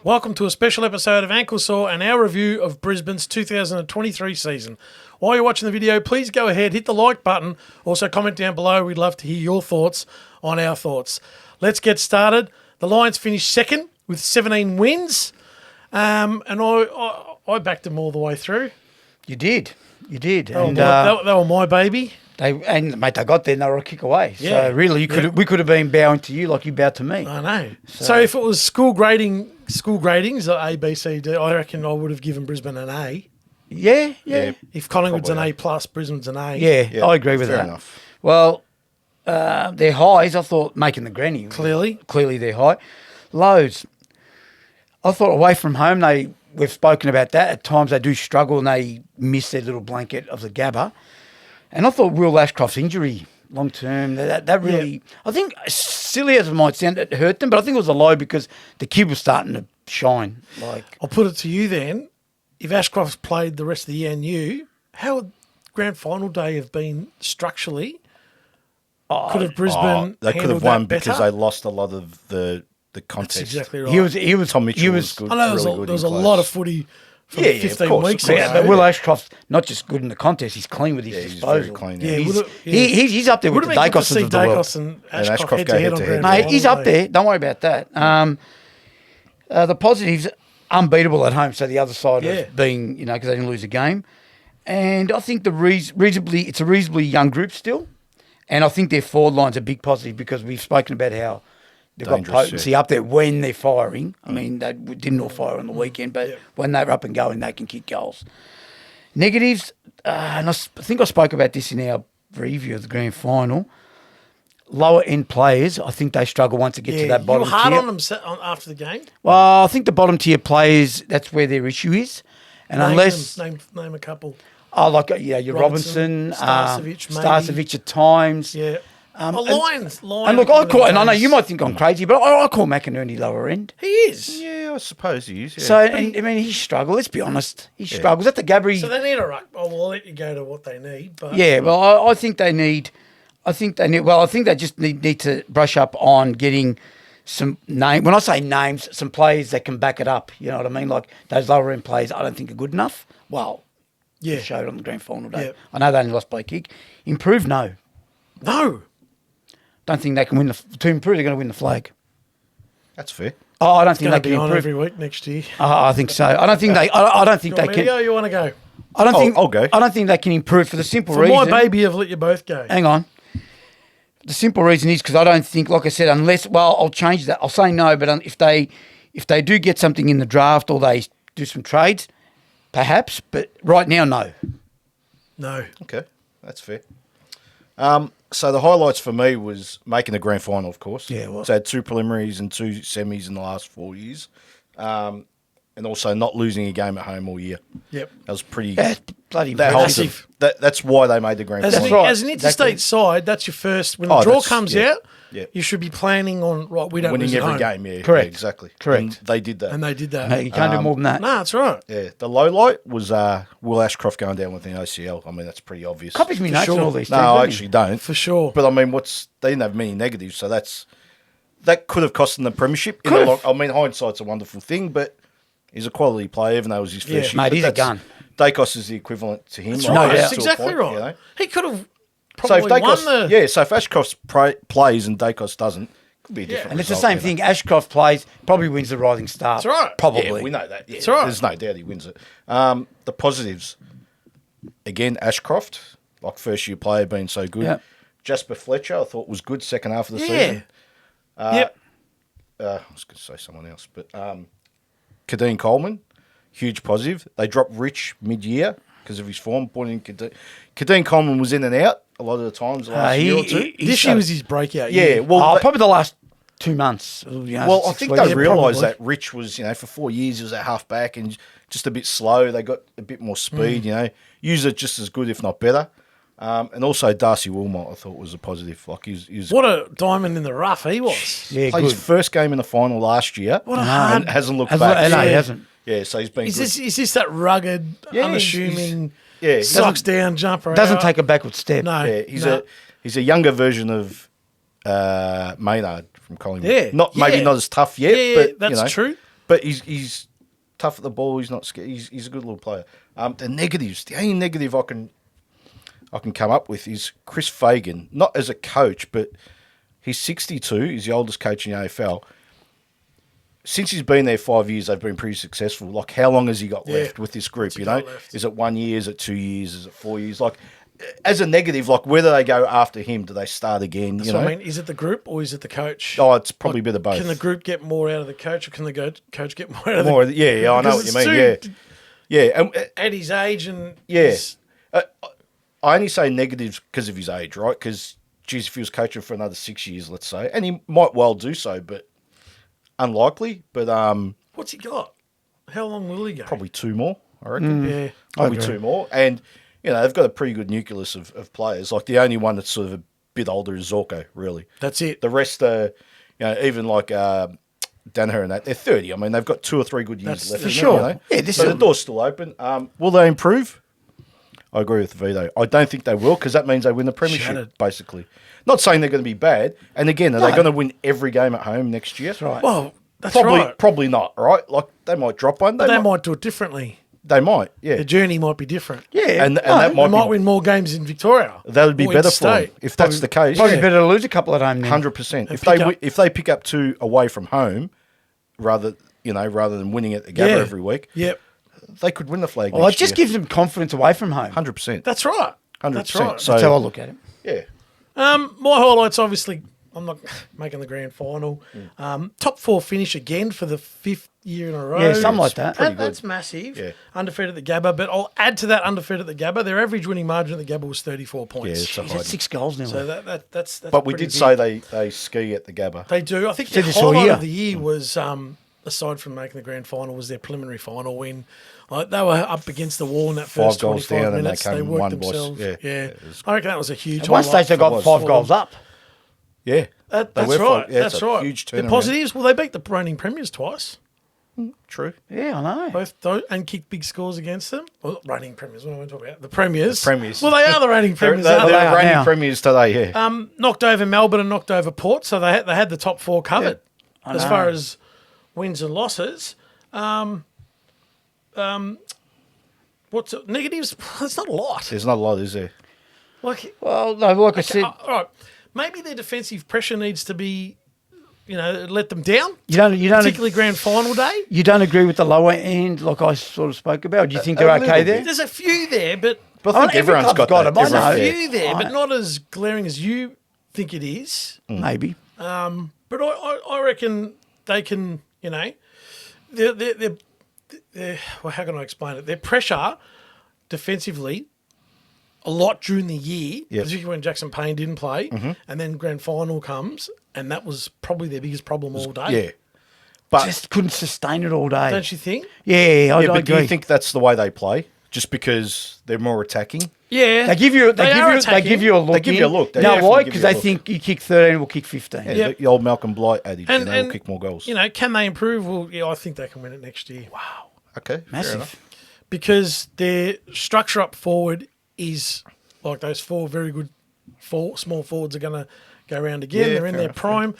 Welcome to a special episode of Ankle Sore and our review of Brisbane's 2023 season. While you're watching the video, please go ahead, hit the like button. Also comment down below. We'd love to hear your thoughts on our thoughts. Let's get started. The Lions finished second with 17 wins. And I backed them all the way through. You did. They were my baby. Mate, they got there and they were a kick away. Yeah. So really, we could have been bowing to you like you bowed to me. I know. So if it was school gradings, A, B, C, D, I reckon I would have given Brisbane an A. Yeah. If Collingwood's an A plus, Brisbane's an A. Yeah, I agree with fair that. enough. Well, their highs, I thought, making the granny. Clearly they're high. Lows. I thought away from home, we've spoken about that. At times they do struggle and they miss their little blanket of the Gabba. And I thought Will Ashcroft's injury long term, that really, I think, silly as it might sound, it hurt them, but I think it was a low because the kid was starting to shine. I'll put it to you then. If Ashcroft's played the rest of the year and you, how would grand final day have been structurally? Could have Brisbane they could have won because they lost a lot of the contest. That's exactly right. He was Tom Mitchell was good. I know there was a lot of footy from 15 weeks ago. But Will Ashcroft's not just good in the contest, he's clean with his disposal. He's very clean. He's up there with the Dacos of the world. And Ashcroft go head-to-head. Mate, he's up there. Don't worry about that. The positives, unbeatable at home, so the other side of being, because they didn't lose a game. And I think it's a reasonably young group still. And I think their forward line's a big positive because we've spoken about how they've got potency up there when they're firing. I mean, they didn't all fire on the weekend, but when they're up and going, they can kick goals. Negatives, and I think I spoke about this in our review of the grand final. Lower end players, I think they struggle once they get to that bottom tier. You were hard on them after the game? Well, I think the bottom tier players, that's where their issue is. And Name a couple. Oh, your Robinson, Starcevic at times. Yeah. Lions. And look, I know you might think I'm crazy, but I call McInerney lower end. He is. Yeah, I suppose he is. Yeah. So, he struggles. Let's be honest. He struggles. At the Gabri. So they need a ruck. We'll let you go to what they need. But yeah, well, I think they need. I think they just need to brush up on getting some name. When I say names, some players that can back it up. You know what I mean? Like those lower end players, I don't think are good enough. Well, they showed on the grand final day. Yep. I know they only lost by a kick. Improve, no. Don't think they can win to improve. They're going to win the flag. That's fair. Oh, I don't think they can improve every week next year. I think so. I don't think they. I don't think they can. You want to go? I don't think. I'll go. I don't think they can improve for the simple reason. For my baby, I've let you both go. Hang on. The simple reason is because I don't think, like I said, I'll change that. I'll say no, but if they do get something in the draft or they do some trades, perhaps. But right now, no. No. Okay, that's fair. So the highlights for me was making the grand final, of course. Yeah, well. So I had 2 preliminaries and 2 semis in the last 4 years. And also not losing a game at home all year. Yep. That was pretty... That's bloody impressive. That's why they made the grand final. As an interstate side, that's your first... When the draw comes out, you should be planning on, we don't winning lose every home. game, yeah. Correct. Yeah, exactly. Correct. And they did that. No, you can't do more than that. No, that's right. Yeah. The low light was Will Ashcroft going down with an ACL. I mean, that's pretty obvious. Copies me notes on all these things. No, I actually don't. For sure. But I mean, they didn't have many negatives, so that could have cost them the premiership. I mean, hindsight's a wonderful thing, but he's a quality player, even though it was his first year. Mate, he's a gun. Dacos is the equivalent to him. That's right. That's exactly point, right. He could have probably won the... Yeah, so if Ashcroft plays and Dacos doesn't, it could be a different And it's the result, same thing. Ashcroft plays, probably wins the Rising Star. That's right. Probably. Yeah, we know that. Yeah, that's right. There's no doubt he wins it. The positives, again, Ashcroft, like first-year player being so good. Yep. Jasper Fletcher, I thought was good second half of the season. I was going to say someone else, but Kadeem Coleman, huge positive. They dropped Rich mid-year because of his form. Kadeem Coleman was in and out a lot of the times the last year or two. This year was his breakout year. Yeah, well, probably the last 2 months. I think they realised that Rich was, for 4 years, he was at half back and just a bit slow. They got a bit more speed, Use it just as good, if not better. And also Darcy Wilmot, I thought was a positive. Like he was what a diamond in the rough he was. Yeah, played his first game in the final last year. And hasn't looked back. No, he hasn't. Yeah, so he's been. Is this that rugged, unassuming, sucks down jumper? Doesn't take a backward step. No, yeah, he's a younger version of Maynard from Collingwood. Yeah, not as tough yet. Yeah, but that's true. but he's tough at the ball. He's not scared. He's a good little player. The negatives. The only negative I can come up with is Chris Fagan, not as a coach, but he's 62. He's the oldest coach in the AFL. Since he's been there 5 years, they've been pretty successful. Like, how long has he got left with this group? You know, is it 1 year? Is it 2 years? Is it 4 years? Like, as a negative, like, whether they go after him, do they start again? That's what I mean. Is it the group or is it the coach? Oh, it's probably a bit of both. Can the group get more out of the coach, or can the coach get more out of the group? Yeah, I know what you mean. Yeah. At his age and I only say negatives because of his age, right? Because, geez, if he was coaching for another 6 years, let's say, and he might well do so, but unlikely. But what's he got? How long will he go? Probably 2 more, I reckon. Yeah, probably 2 more. And they've got a pretty good nucleus of players. Like, the only one that's sort of a bit older is Zorko, really. That's it. The rest are, even like Danaher and that, they're 30. I mean, they've got 2 or 3 good years left. For sure. So the door's still open. Will they improve? I agree with Vito. I don't think they will, because that means they win the premiership, basically. Not saying they're going to be bad. And again, are they going to win every game at home next year? That's right. Well, that's probably, right. Probably not, right? Like, they might drop one. But they might do it differently. They might, yeah. The journey might be different. Yeah. And that they might win more games in Victoria. That would be better for them, if that's the case. Probably better to lose a couple at home then. 100%. If they pick up 2 away from home, rather than winning at the Gabba every week, they could win the flag. Well, it just gives them confidence away from home. 100%. That's right. 100%. That's right. So, That's how I look at it. Yeah. My highlights, obviously, I'm not making the grand final. Top 4 finish again for the 5th year in a row. Yeah, something like that. That's massive. Yeah. Undefeated at the Gabba, but I'll add to that undefeated at the Gabba. Their average winning margin at the Gabba was 34 points. Yeah, it's a high. That's 6 goals now. So that's But we did say they ski at the Gabba. They do. I think the highlight of the year was, aside from making the grand final, was their preliminary final win. Like, they were up against the wall in that first 25 minutes. They worked themselves. Yeah. I reckon that was a huge At one stage they got 5 goals up. Yeah. That's right. That's right. Huge the positives, well, they beat the reigning premiers twice. True. Yeah, I know. Both those, and kicked big scores against them. Well, reigning premiers, what am I talking about? The premiers. The premiers. Well, they are the reigning premiers. They're aren't they? reigning premiers today, yeah. Knocked over Melbourne and knocked over Port, so they had the top 4 covered. As far as wins and losses. What's negatives? There's not a lot. There's not a lot, is there? I said, all right. Maybe their defensive pressure needs to be, let them down. You don't particularly grand final day. You don't agree with the lower end, like I sort of spoke about. Do you think they're okay there? There's a few there, but I think everyone's got them. There's a few there, but not as glaring as you think it is. Maybe. But I reckon they can. They're well, how can I explain it? Their pressure defensively a lot during the year, particularly when Jackson Payne didn't play, and then grand final comes, and that was probably their biggest problem all day. Yeah. But just couldn't sustain it all day. Don't you think? Yeah, I agree. Do you think that's the way they play? Just because they're more attacking? Yeah. They give you a look. They give you a look. You know why? Because they think you kick 13, we'll kick 15. Yeah, the old Malcolm Blight adage, and we'll kick more goals. Can they improve? Well, yeah, I think they can win it next year. Wow. Okay. Massive. Because their structure up forward is like those 4 very good small forwards are going to go around again. They're in their prime.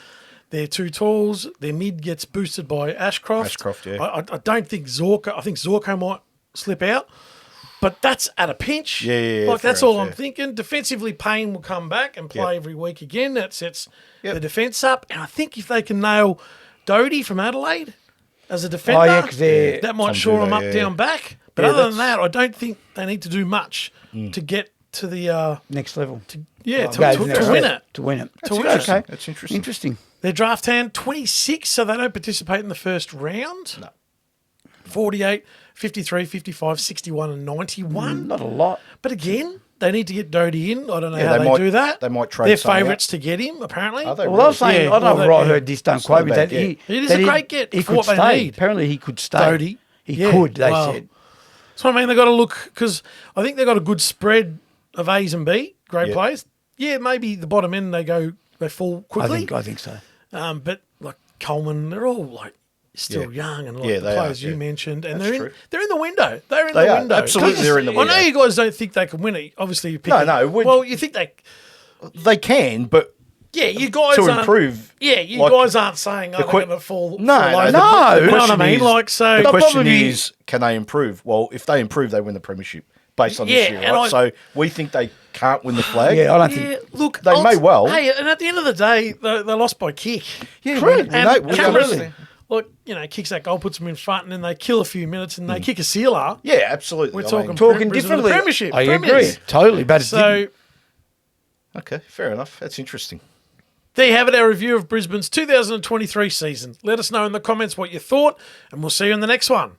They're 2 talls. Their mid gets boosted by Ashcroft. I don't think Zorko. I think Zorko might slip out, but that's at a pinch. Yeah. That's all I'm thinking. Defensively, Payne will come back and play every week again. That sets the defence up. And I think if they can nail Doty from Adelaide as a defender, that might shore them up down back. But other than that, I don't think they need to do much to get to the next level. To win it. To win it. Okay. That's interesting. Their draft hand 26, so they don't participate in the first round. No. 48, 53, 55, 61 and 91. Not a lot. But again, they need to get Doty in. I don't know how they do that. They might trade. They're favourites to get him, apparently. Are they well, I was saying, I don't know where I heard this, don't quote me. That it is a great get he for could what they stay. need. Apparently he could stay. Doty. He could, they said. So, I mean, they've got to look, because I think they've got a good spread of A's and B, great players. Yeah, maybe the bottom end, they fall quickly. I think so. But like Coleman, they're all like still young, and like the players you mentioned, and they're in the window. They're in the window. Absolutely, they're in the window. I know you guys don't think they can win it. Obviously, you pick No. well, you think they can, but Yeah, you guys to aren't, improve. Yeah, you like, guys aren't saying they're que- going to fall. No, fall over. no. You know what I question mean? is- Like, so. The They'll question probably- is, can they improve? Well, if they improve, they win the premiership based on this Yeah, year, and right? So we think they can't win the flag. Yeah, I don't Yeah, think. look, They may well. Hey, and at the end of the day, they lost by kick. Yeah, Correct. we know. And We Cameron, understand. look, kicks that goal, puts them in front, and then they kill a few minutes, and they kick a sealer. Yeah, absolutely. We're I talking mean, Talking Brisbane differently. the premiership. I premiers. agree. Totally. But it's So okay, fair enough. That's interesting. there you have it, our review of Brisbane's 2023 season. Let us know in the comments what you thought, and we'll see you in the next one.